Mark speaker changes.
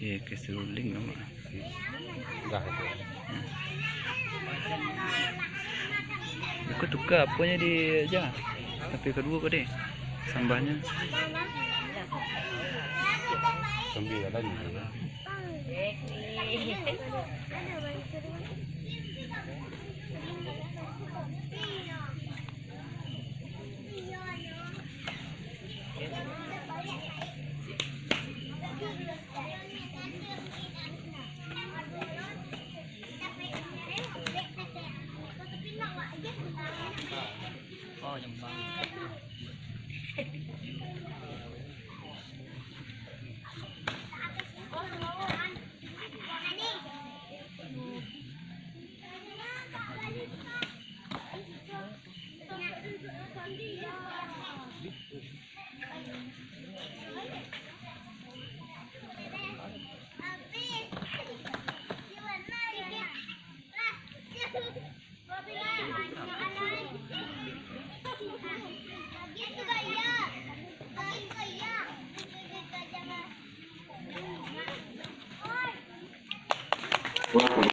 Speaker 1: Iya, ke suling nama.
Speaker 2: Enggak itu.
Speaker 1: Aku tukar apanya di aja. Tapi kedua kok deh. Sambahnya.
Speaker 2: Kambing ada di sana.
Speaker 1: Oh, Jembang.